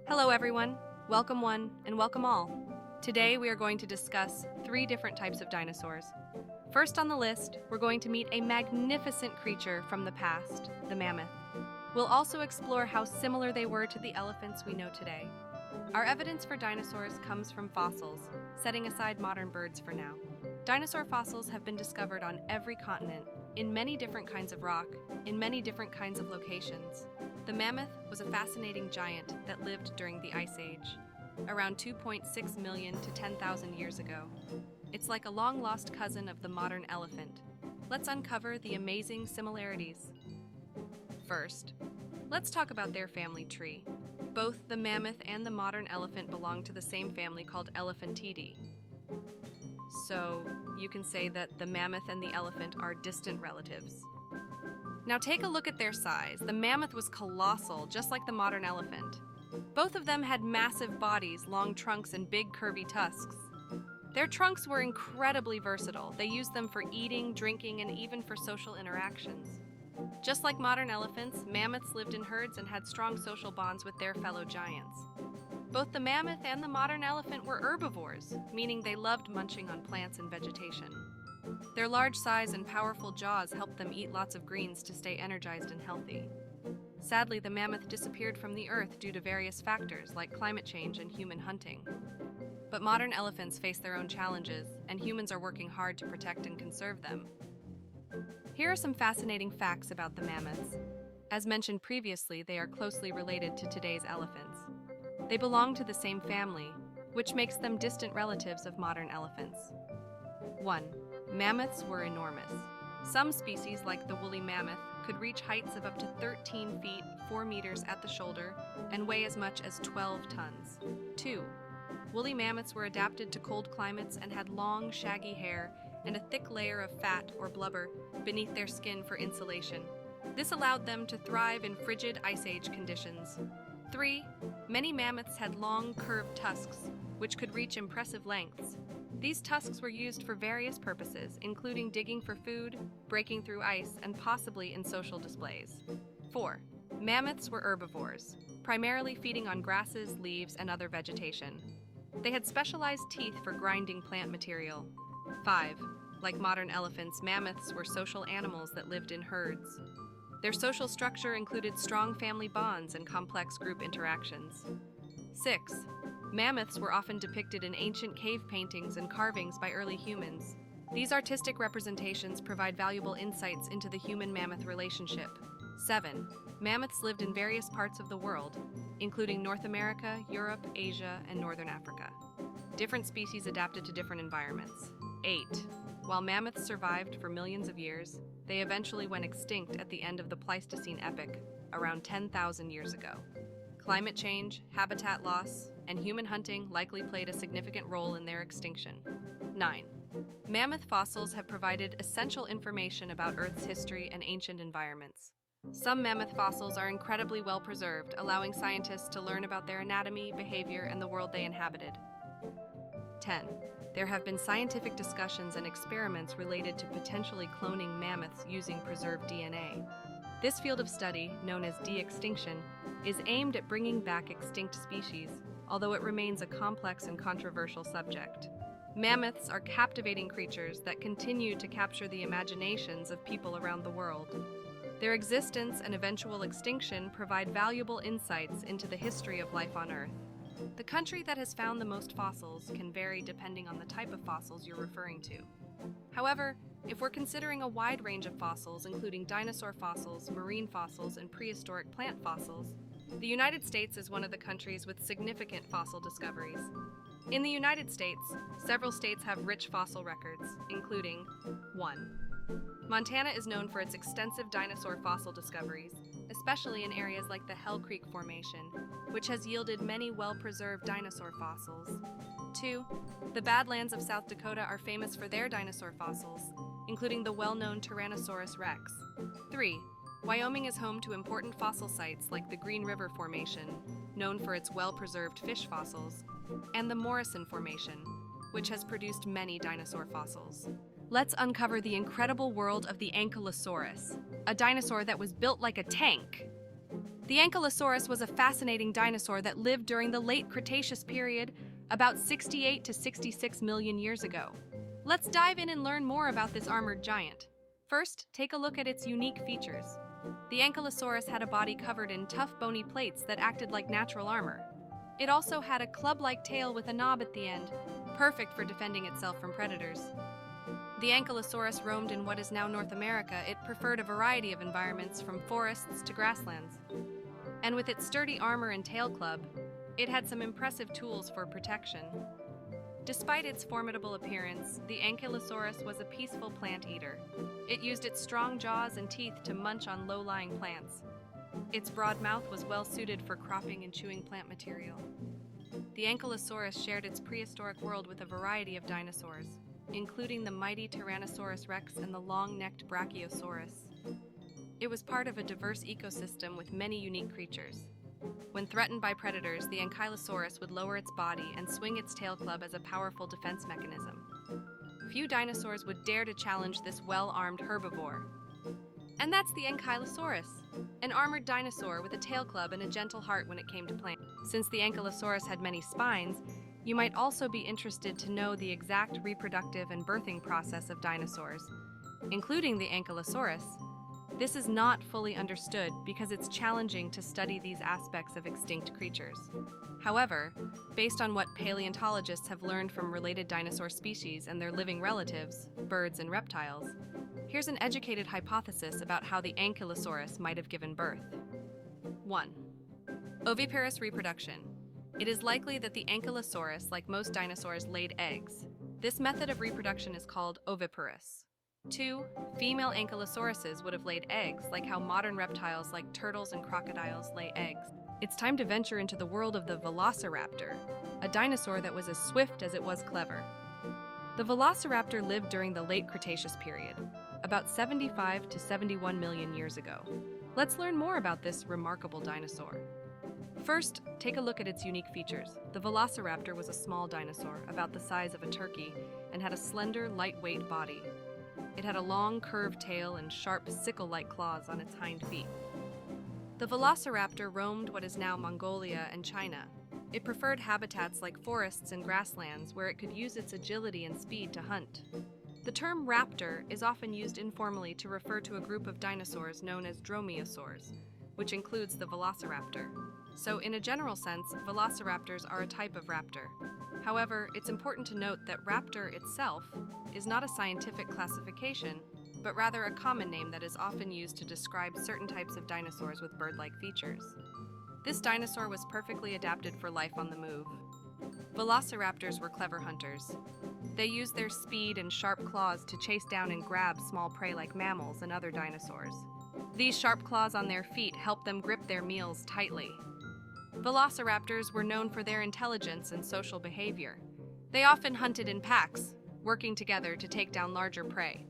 Hello everyone, welcome one and welcome all. Today we are going to discuss 3 different types of dinosaurs. First on the list, we're going to meet a magnificent creature from the past, the mammoth. We'll also explore how similar they were to the elephants we know today. Our evidence for dinosaurs comes from fossils, setting aside modern birds for now. Dinosaur fossils have been discovered on every continent, in many different kinds of rock, in many different kinds of locations. The mammoth was a fascinating giant that lived during the Ice Age, around 2.6 million to 10,000 years ago. It's like a long-lost cousin of the modern elephant. Let's uncover the amazing similarities. First, let's talk about their family tree. Both the mammoth and the modern elephant belong to the same family called Elephantidae. So, you can say that the mammoth and the elephant are distant relatives. Now take a look at their size. The mammoth was colossal, just like the modern elephant. Both of them had massive bodies, long trunks, and big curvy tusks. Their trunks were incredibly versatile. They used them for eating, drinking, and even for social interactions. Just like modern elephants, mammoths lived in herds and had strong social bonds with their fellow giants. Both the mammoth and the modern elephant were herbivores, meaning they loved munching on plants and vegetation. Their large size and powerful jaws helped them eat lots of greens to stay energized and healthy. Sadly, the mammoth disappeared from the earth due to various factors like climate change and human hunting. But modern elephants face their own challenges, and humans are working hard to protect and conserve them. Here are some fascinating facts about the mammoths. As mentioned previously, they are closely related to today's elephants. They belong to the same family, which makes them distant relatives of modern elephants. 1. Mammoths were enormous. Some species, like the woolly mammoth, could reach heights of up to 13 feet, 4 meters at the shoulder, and weigh as much as 12 tons. 2. Woolly mammoths were adapted to cold climates and had long, shaggy hair and a thick layer of fat or blubber beneath their skin for insulation. This allowed them to thrive in frigid Ice Age conditions. 3. Many mammoths had long, curved tusks, which could reach impressive lengths. These tusks were used for various purposes, including digging for food, breaking through ice, and possibly in social displays. 4. Mammoths were herbivores, primarily feeding on grasses, leaves, and other vegetation. They had specialized teeth for grinding plant material. 5. Like modern elephants, mammoths were social animals that lived in herds. Their social structure included strong family bonds and complex group interactions. 6. Mammoths were often depicted in ancient cave paintings and carvings by early humans. These artistic representations provide valuable insights into the human-mammoth relationship. 7. Mammoths lived in various parts of the world, including North America, Europe, Asia, and Northern Africa. Different species adapted to different environments. 8. While mammoths survived for millions of years, they eventually went extinct at the end of the Pleistocene epoch, around 10,000 years ago. Climate change, habitat loss, and human hunting likely played a significant role in their extinction. 9. Mammoth fossils have provided essential information about Earth's history and ancient environments. Some mammoth fossils are incredibly well preserved, allowing scientists to learn about their anatomy, behavior, and the world they inhabited. 10. There have been scientific discussions and experiments related to potentially cloning mammoths using preserved DNA. This field of study, known as de-extinction, is aimed at bringing back extinct species, although it remains a complex and controversial subject. Mammoths are captivating creatures that continue to capture the imaginations of people around the world. Their existence and eventual extinction provide valuable insights into the history of life on Earth. The country that has found the most fossils can vary depending on the type of fossils you're referring to. However, if we're considering a wide range of fossils, including dinosaur fossils, marine fossils, and prehistoric plant fossils, the United States is one of the countries with significant fossil discoveries. In the United States, several states have rich fossil records, including 1. Montana is known for its extensive dinosaur fossil discoveries, especially in areas like the Hell Creek Formation, which has yielded many well-preserved dinosaur fossils. 2. The Badlands of South Dakota are famous for their dinosaur fossils, including the well-known Tyrannosaurus rex. 3. Wyoming is home to important fossil sites like the Green River Formation, known for its well-preserved fish fossils, and the Morrison Formation, which has produced many dinosaur fossils. Let's uncover the incredible world of the Ankylosaurus, a dinosaur that was built like a tank. The Ankylosaurus was a fascinating dinosaur that lived during the late Cretaceous period, about 68 to 66 million years ago. Let's dive in and learn more about this armored giant. First, take a look at its unique features. The Ankylosaurus had a body covered in tough bony plates that acted like natural armor. It also had a club-like tail with a knob at the end, perfect for defending itself from predators. The Ankylosaurus roamed in what is now North America. It preferred a variety of environments from forests to grasslands. And with its sturdy armor and tail club, it had some impressive tools for protection. Despite its formidable appearance, the Ankylosaurus was a peaceful plant eater. It used its strong jaws and teeth to munch on low-lying plants. Its broad mouth was well suited for cropping and chewing plant material. The Ankylosaurus shared its prehistoric world with a variety of dinosaurs, including the mighty Tyrannosaurus rex and the long-necked Brachiosaurus. It was part of a diverse ecosystem with many unique creatures. When threatened by predators, the Ankylosaurus would lower its body and swing its tail club as a powerful defense mechanism. Few dinosaurs would dare to challenge this well-armed herbivore. And that's the Ankylosaurus, an armored dinosaur with a tail club and a gentle heart when it came to plants. Since the Ankylosaurus had many spines, you might also be interested to know the exact reproductive and birthing process of dinosaurs, including the Ankylosaurus. This is not fully understood because it's challenging to study these aspects of extinct creatures. However, based on what paleontologists have learned from related dinosaur species and their living relatives, birds and reptiles, here's an educated hypothesis about how the Ankylosaurus might have given birth. 1. Oviparous reproduction. It is likely that the Ankylosaurus, like most dinosaurs, laid eggs. This method of reproduction is called oviparous. 2. Female Ankylosauruses would have laid eggs, like how modern reptiles like turtles and crocodiles lay eggs. It's time to venture into the world of the Velociraptor, a dinosaur that was as swift as it was clever. The Velociraptor lived during the late Cretaceous period, about 75 to 71 million years ago. Let's learn more about this remarkable dinosaur. First, take a look at its unique features. The Velociraptor was a small dinosaur, about the size of a turkey, and had a slender, lightweight body. It had a long, curved tail and sharp, sickle-like claws on its hind feet. The Velociraptor roamed what is now Mongolia and China. It preferred habitats like forests and grasslands where it could use its agility and speed to hunt. The term raptor is often used informally to refer to a group of dinosaurs known as dromaeosaurs, which includes the Velociraptor. So, in a general sense, velociraptors are a type of raptor. However, it's important to note that raptor itself is not a scientific classification, but rather a common name that is often used to describe certain types of dinosaurs with bird-like features. This dinosaur was perfectly adapted for life on the move. Velociraptors were clever hunters. They used their speed and sharp claws to chase down and grab small prey like mammals and other dinosaurs. These sharp claws on their feet helped them grip their meals tightly. Velociraptors were known for their intelligence and social behavior. They often hunted in packs, working together to take down larger prey.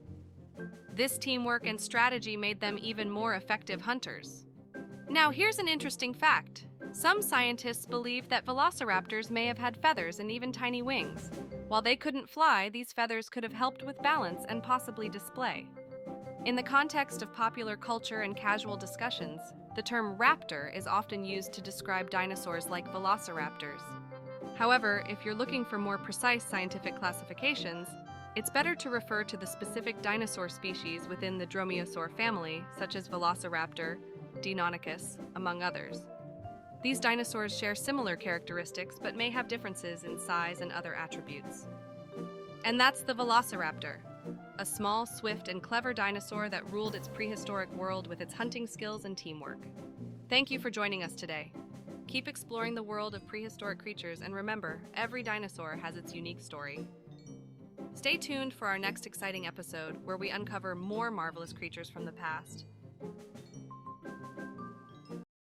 This teamwork and strategy made them even more effective hunters. Now, here's an interesting fact. Some scientists believe that velociraptors may have had feathers and even tiny wings. While they couldn't fly, these feathers could have helped with balance and possibly display. In the context of popular culture and casual discussions, the term raptor is often used to describe dinosaurs like velociraptors. However, if you're looking for more precise scientific classifications, it's better to refer to the specific dinosaur species within the dromaeosaur family, such as Velociraptor, Deinonychus, among others. These dinosaurs share similar characteristics but may have differences in size and other attributes. And that's the Velociraptor, a small, swift, and clever dinosaur that ruled its prehistoric world with its hunting skills and teamwork. Thank you for joining us today. Keep exploring the world of prehistoric creatures, and remember, every dinosaur has its unique story. Stay tuned for our next exciting episode where we uncover more marvelous creatures from the past.